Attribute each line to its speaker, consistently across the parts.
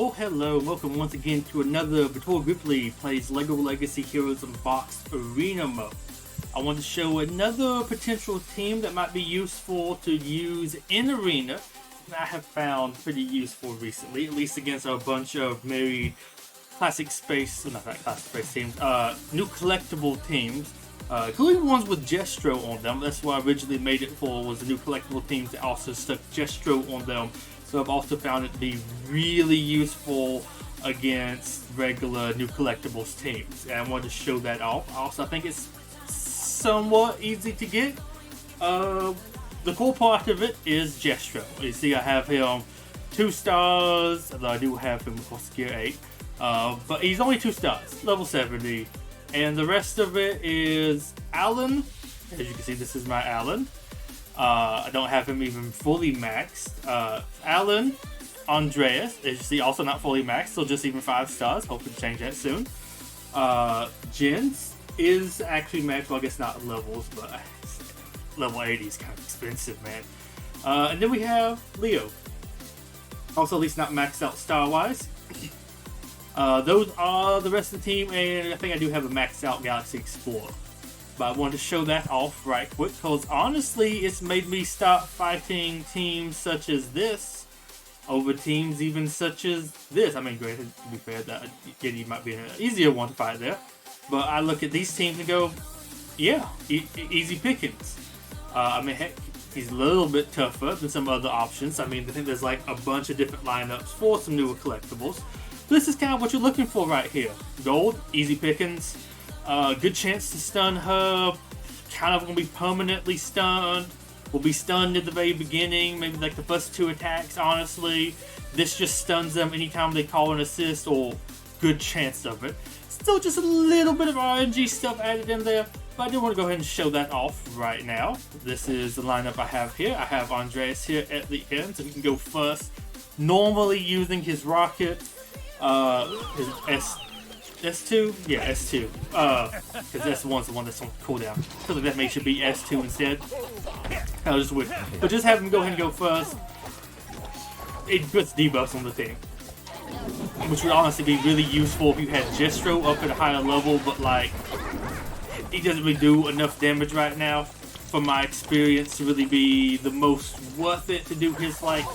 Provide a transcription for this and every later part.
Speaker 1: Oh, hello, welcome once again to another Vitor Gripply plays LEGO Legacy Heroes Unboxed Arena mode. I want to show another potential team that might be useful to use in Arena that I have found pretty useful recently, at least against a bunch of married classic space, not that classic space teams, new collectible teams, including ones with Jestro on them. That's what I originally made it for, was the new collectible teams that also stuck Jestro on them. So I've also found it to be really useful against regular new collectibles teams, and I wanted to show that off. Also, I think it's somewhat easy to get. The cool part of it is Jestro. You see, I have him 2 stars, although I do have him of course gear 8, but he's only 2 stars, level 70, and the rest of it is Alan. As you can see, this is my Alan. I don't have him even fully maxed. Alan, Andreas, as you see, also not fully maxed, so just even 5 stars. Hoping to change that soon. Jens is actually maxed, well, I guess not levels, but level 80 is kind of expensive, man. And then we have Leo. Also, at least not maxed out star-wise. Those are the rest of the team, and I think I do have a maxed out Galaxy Explorer. But I wanted to show that off right quick, because honestly, it's made me stop fighting teams such as this over teams even such as this. I mean, granted, to be fair, that Giddy might be an easier one to fight there. But I look at these teams and go, yeah, easy pickings. I mean, heck, he's a little bit tougher than some other options. I mean, I think there's like a bunch of different lineups for some newer collectibles. This is kind of what you're looking for right here. Gold, easy pickings. Good chance to stun her. Kind of gonna be permanently stunned. Will be stunned at the very beginning, maybe like the first 2 attacks, honestly. This just stuns them anytime they call an assist, or good chance of it. Still just a little bit of RNG stuff added in there, but I do want to go ahead and show that off right now. This is the lineup I have here. I have Andreas here at the end, so he can go first. Normally using his rocket, his S2? Yeah, S2. Because S1's the one that's on cooldown. I feel like that makes it be S2 instead. That was just weird. But just have him go ahead and go first. It puts debuffs on the thing, which would honestly be really useful if you had Jestro up at a higher level, but like, he doesn't really do enough damage right now, from my experience, to really be the most worth it to do his like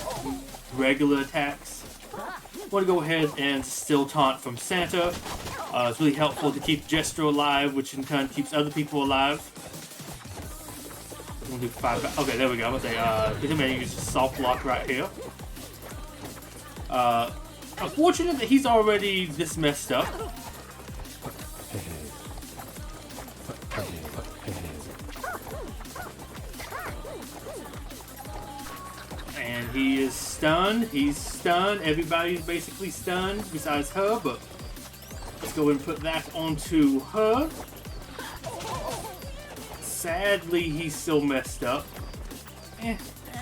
Speaker 1: regular attacks. I want to go ahead and still taunt from Santa. It's really helpful to keep Jestro alive, which in turn keeps other people alive. I'm gonna do 5. Okay, there we go. I'm gonna say, use a soft block right here. Unfortunate that he's already this messed up. And he is stunned. He's stunned. Everybody's basically stunned besides her, but let's go ahead and put that onto her. Sadly, he's still messed up.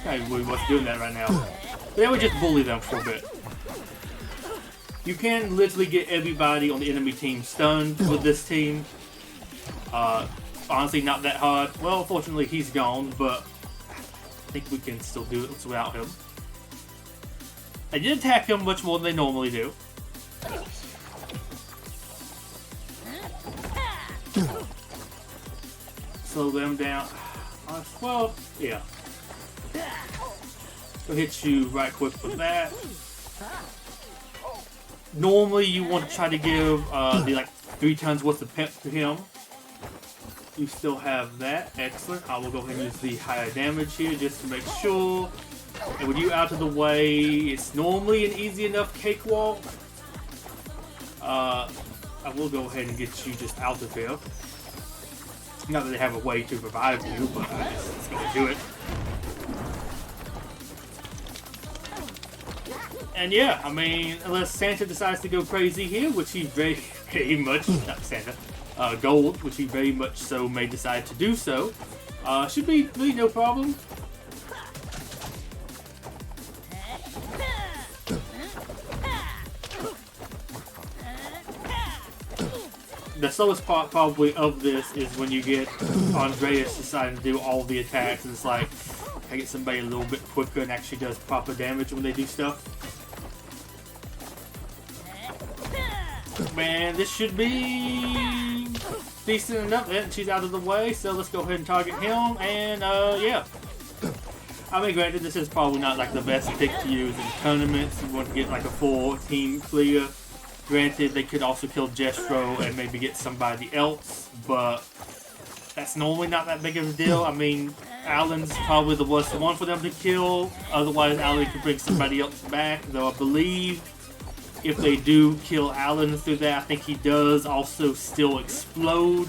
Speaker 1: Probably really what's doing that right now. But then we just bully them for a bit. You can literally get everybody on the enemy team stunned with this team. Honestly, not that hard. Well, fortunately, he's gone, but I think we can still do it without him. I did attack him much more than they normally do. Slow them down. Well, yeah. Go hit you right quick with that. Normally, you want to try to give the like 3 tons worth of pep to him. You still have that. Excellent. I will go ahead and use the higher damage here just to make sure. And with you out of the way, it's normally an easy enough cakewalk. I will go ahead and get you just out of here. Not that they have a way to revive you, but it's going to do it. And yeah, I mean, unless Santa decides to go crazy here, which he very much, not Santa, Gold, which he very much so may decide to do so, should be really no problem. The slowest part probably of this is when you get Andreas deciding to do all the attacks, and it's like, I get somebody a little bit quicker and actually does proper damage when they do stuff. Man, this should be decent enough. And she's out of the way, so let's go ahead and target him. And yeah. I mean, granted, this is probably not like the best pick to use in tournaments. You want to get like a full team clear. Granted, they could also kill Jestro and maybe get somebody else, but that's normally not that big of a deal. I mean, Alan's probably the worst one for them to kill. Otherwise, Alan could bring somebody else back. Though I believe if they do kill Alan through that, I think he does also still explode.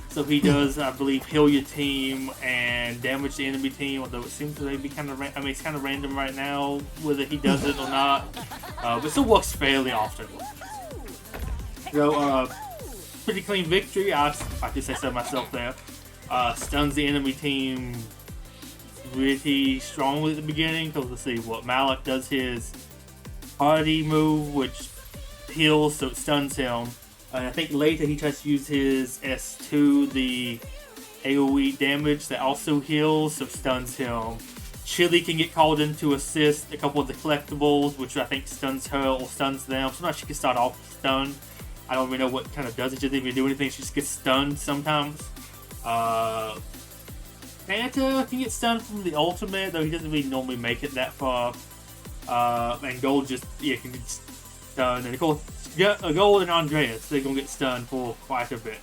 Speaker 1: So he does, I believe, heal your team and damage the enemy team. Although it seems to be kind of, I mean, it's kind of random right now whether he does it or not. But it still works fairly often. So, pretty clean victory. I could say so myself there. Stuns the enemy team pretty strongly at the beginning. Because let's see what Malik does his party move, which heals, so it stuns him. And I think later he tries to use his S2, the AoE damage that also heals, so stuns him. Chili can get called in to assist a couple of the collectibles, which I think stuns her or stuns them. Sometimes she can start off stunned. I don't really know what kind of does it. She doesn't even do anything. She just gets stunned sometimes. Fanta can get stunned from the ultimate, though he doesn't really normally make it that far. And Gold just, yeah, can get stunned. And of course, Gold and Andreas, they're going to get stunned for quite a bit.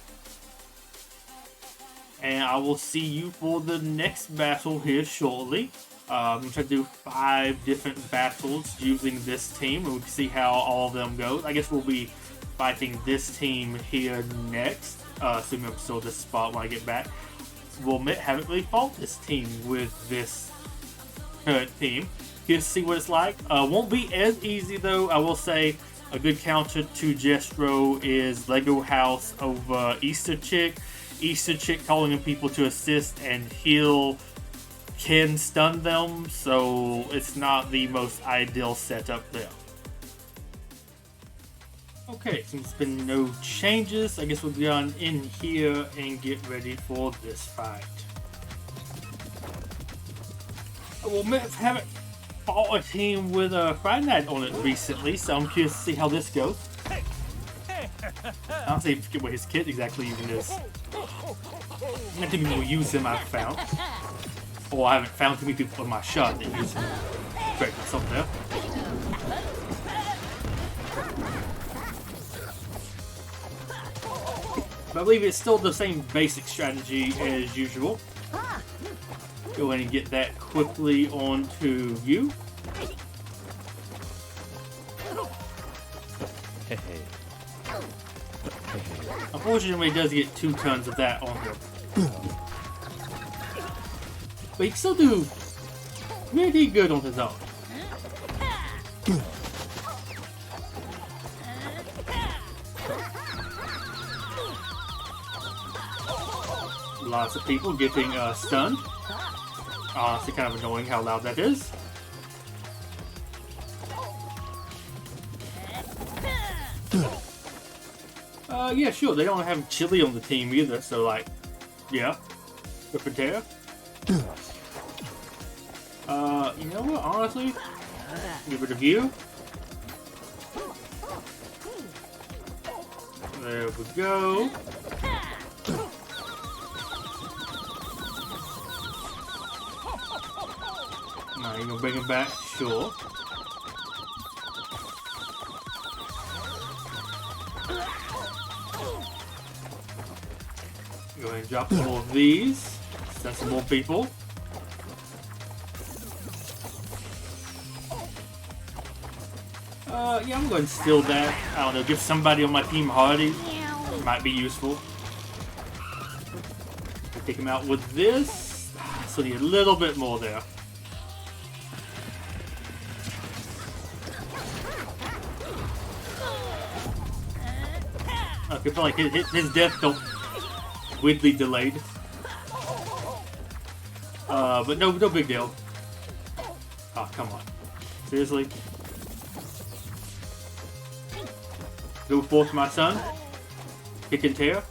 Speaker 1: And I will see you for the next battle here shortly. I'm going to try to do 5 different battles using this team, and we can see how all of them go. I guess we'll be fighting this team here next, assuming I'm still at this spot when I get back. We'll admit, haven't really fought this team with this current team. Here's to see what it's like. Won't be as easy though. I will say a good counter to Jestro is Lego House over Easter Chick. Easter Chick calling in people to assist and heal can stun them, so it's not the most ideal setup there. Okay, since there's been no changes, I guess we'll go on in here and get ready for this fight. Well, I haven't fought a team with a Friday Night on it recently, so I'm curious to see how this goes. I don't say forget what his kit exactly even is. Not too many people use him, I've found. Or I haven't found too many people in my shot that use him. Correct myself there. But I believe it's still the same basic strategy as usual. Go ahead and get that quickly onto you. Unfortunately, he does get 2 tons of that on him. But he can still do pretty good on his own. Lots of people getting stunned. Honestly, kind of annoying how loud that is. Yeah, sure. They don't have Chili on the team either, so like, yeah, different there. You know what? Honestly, get rid of you. There we go. Now you gonna bring him back? Sure. Go ahead and drop some more of these. Send some more people. Yeah, I'm going to steal that. I don't know, give somebody on my team Hardy. Might be useful. Take him out with this. So need a little bit more there. Okay, I feel like his death don't weirdly delayed. But no big deal. Oh, come on. Seriously? Go forth, my son. Kick and tear.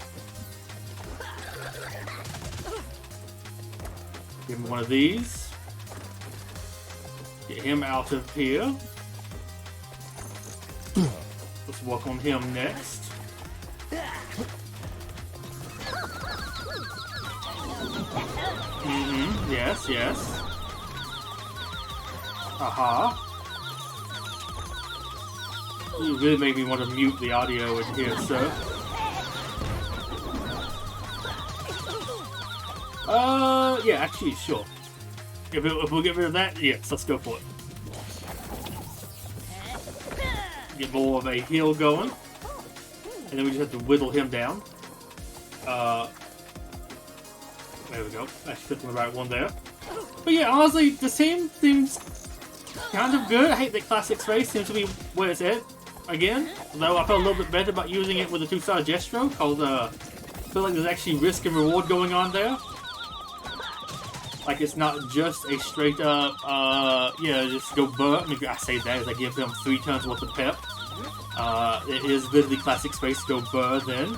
Speaker 1: Give him one of these. Get him out of here. Let's work on him next. Yes, yes. Aha. You really make me want to mute the audio in here, sir. Yeah, actually, sure. If we'll get rid of that, yes, let's go for it. Get more of a heal going. And then we just have to whittle him down. There we go. Actually clicking the right one there. But yeah, honestly, the team seems kind of good. I hate that classic space seems to be where it's at again. Though I felt a little bit better about using it with the 2-star Jestro, because I feel like there's actually risk and reward going on there. Like it's not just a straight up, yeah, just go burr. I mean, I say that as I give him 3 turns worth of pep. It is literally classic space, go burr then.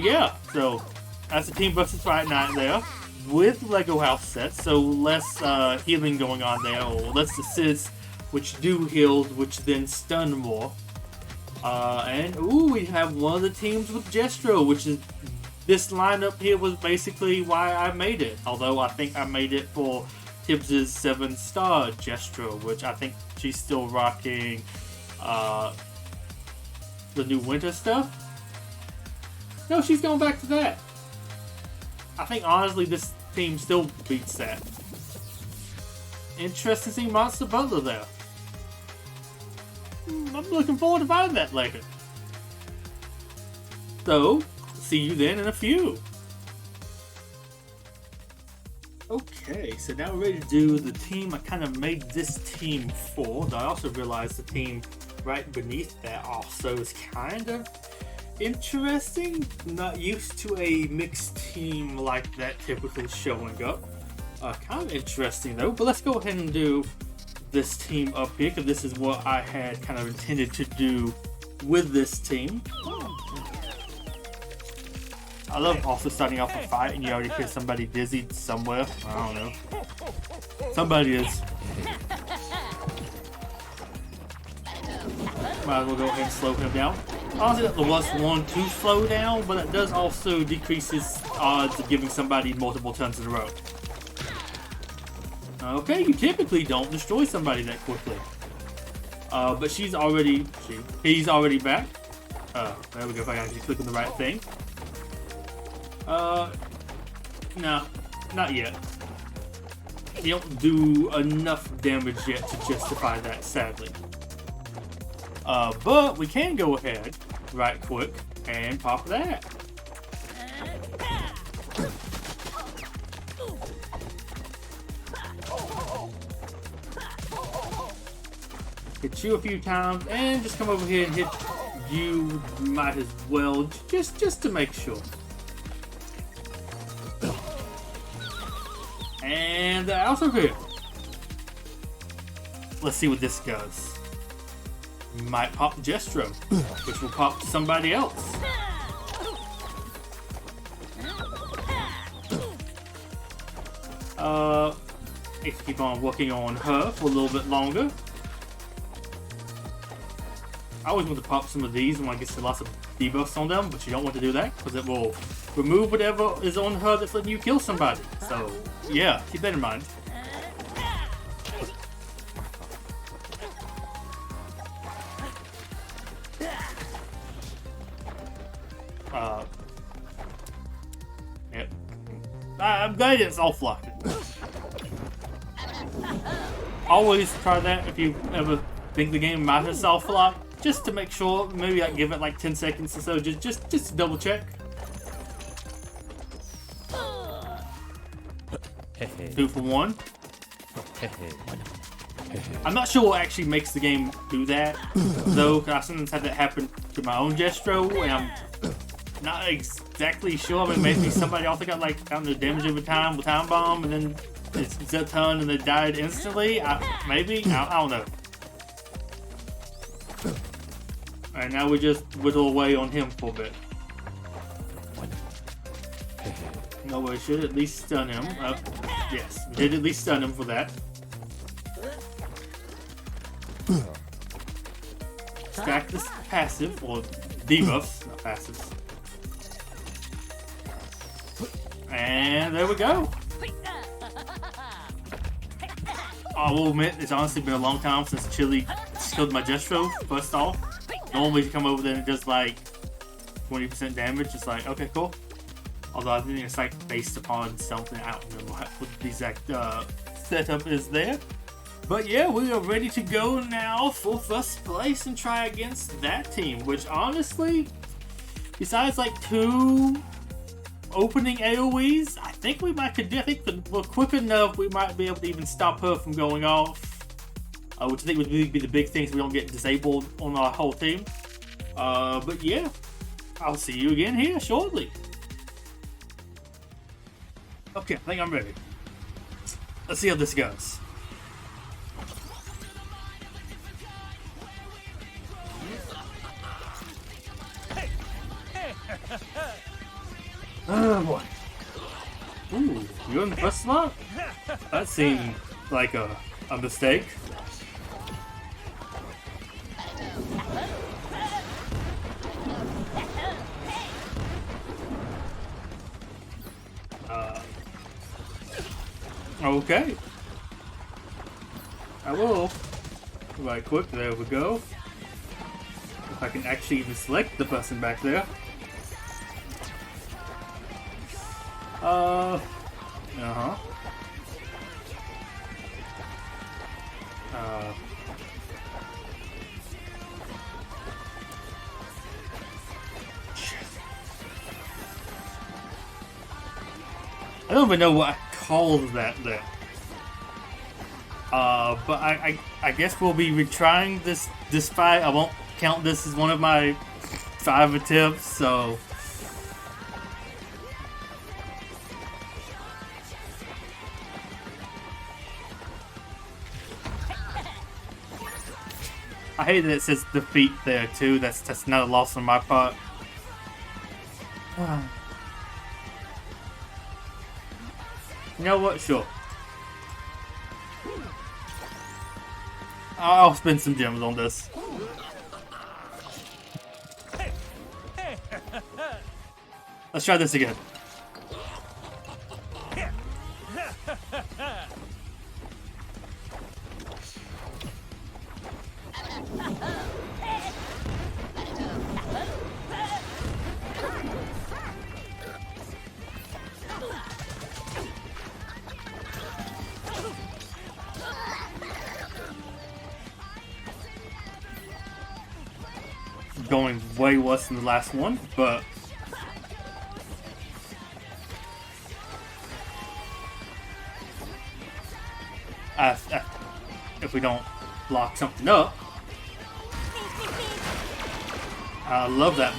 Speaker 1: Yeah, so that's the team versus Friday Night there with Lego house sets, so less healing going on there, or less assists, which do heal, which then stun more. And ooh, we have one of the teams with Jestro, which is this lineup here was basically why I made it. Although I think I made it for Tibs' 7-star Jestro, which I think she's still rocking the new winter stuff. No, she's going back to that. I think honestly this team still beats that. Interesting to see Monster Butler there. I'm looking forward to finding that later. So, see you then in a few. Okay, so now we're ready to do the team I kind of made this team for. Though I also realized the team right beneath that also is kind of interesting. Not used to a mixed team like that typically showing up. Kind of interesting though, but let's go ahead and do this team up here, because this is what I had kind of intended to do with this team. I love also starting off a fight and you already hear somebody dizzy somewhere. I don't know. Somebody is. Might as well go ahead and slow him down. Honestly, that was one to slow down, but it does also decrease his odds of giving somebody multiple turns in a row. Okay, you typically don't destroy somebody that quickly. But he's already back. There we go, if I actually click on the right thing. No, not yet. He don't do enough damage yet to justify that, sadly. But we can go ahead, right quick, and pop that. Hit you a few times, and just come over here and hit you. Might as well, just to make sure. And also here. Let's see what this does. Might pop Jestro, which will pop somebody else. Let's keep on working on her for a little bit longer. I always want to pop some of these when I get lots of debuffs on them, but you don't want to do that because it will remove whatever is on her that's letting you kill somebody. So, yeah, keep that in mind. Yep. I'm glad it's all flocked. Always try that if you ever think the game might have self-locked. Just to make sure, maybe I can give it like 10 seconds or so, just to double check. 2 for 1. I'm not sure what actually makes the game do that, though, because I sometimes had that happen to my own Jestro, and I'm not exactly sure. I mean, maybe somebody also got like, I don't know, damage over time with Time Bomb, and then it's a ton and they died instantly. Maybe? I don't know. Alright, now we just whittle away on him for a bit. No, we should at least stun him. Yes, we did at least stun him for that. stack this passive, or debuffs, not passives. And there we go. I will admit, it's honestly been a long time since Chili killed my Jestro, first off. Normally you come over there and it does like 20% damage. It's like, okay, cool. Although I think it's like based upon something. I don't remember what the exact setup is there. But yeah, we are ready to go now for first place and try against that team. Which honestly, besides like 2 opening AoEs, I think we might could do. I think we're quick enough. We might be able to even stop her from going off, which I think would really be the big thing, so we don't get disabled on our whole team. But yeah, I'll see you again here shortly. Okay, I think I'm ready. Let's see how this goes. Oh boy. Ooh, you're in the first slot? That seemed like a mistake. Okay. I will. Right quick, there we go. If I can actually even select the person back there. Uh-huh. I don't even know what I called that there. But I guess we'll be retrying this fight. I won't count this as one of my 5 attempts, so. I hate that it says defeat there too. That's not a loss on my part. You know what? Sure. I'll spend some gems on this. Let's try this again. Going way worse than the last one, but if we don't block something up, I love that.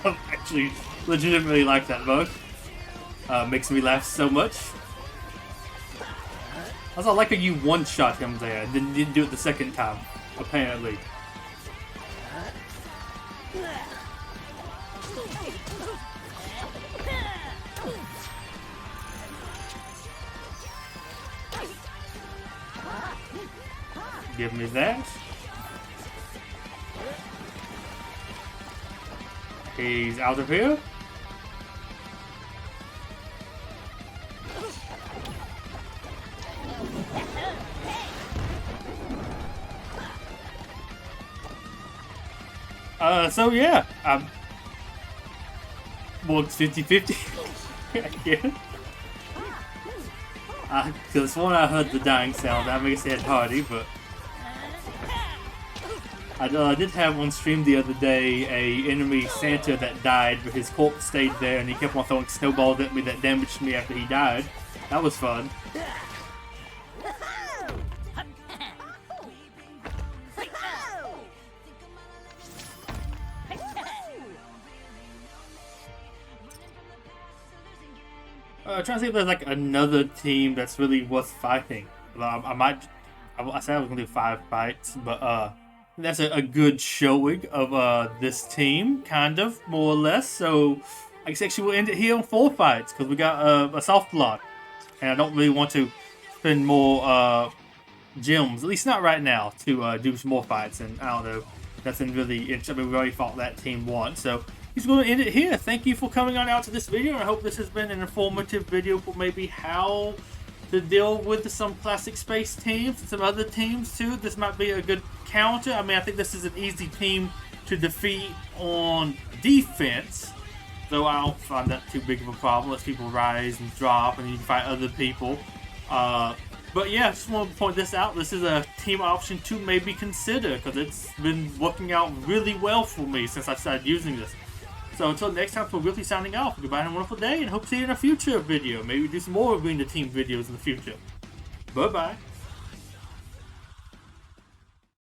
Speaker 1: I actually legitimately like that bug. Makes me laugh so much. Also, I like how you one-shot him there, and then didn't do it the second time, apparently. Give me that. He's out of here. So yeah, well, it's 50-50. Yeah. Because when I heard the dying sound, that makes it hardy, but I did have on stream the other day a enemy Santa that died, but his corpse stayed there, and he kept on throwing snowballs at me that damaged me after he died. That was fun. Trying to see if there's like another team that's really worth fighting. I said I was gonna do 5 fights, but that's a good showing of this team, kind of, more or less. So I guess actually we'll end it here on 4 fights because we got a soft lock, and I don't really want to spend more gems, at least not right now, to do some more fights. And I don't know, nothing really interesting. I mean, we already fought that team once, so he's going to end it here. Thank you for coming on out to this video. I hope this has been an informative video for maybe how to deal with some classic space teams and some other teams too. This might be a good counter. I mean, I think this is an easy team to defeat on defense, though I don't find that too big of a problem. Let people rise and drop, and you can fight other people. But yeah, I just want to point this out. This is a team option to maybe consider, because it's been working out really well for me since I started using this. So until next time, for Wilkie signing off. Goodbye and a wonderful day, and hope to see you in a future video. Maybe do some more Arena Team videos in the future. Bye bye.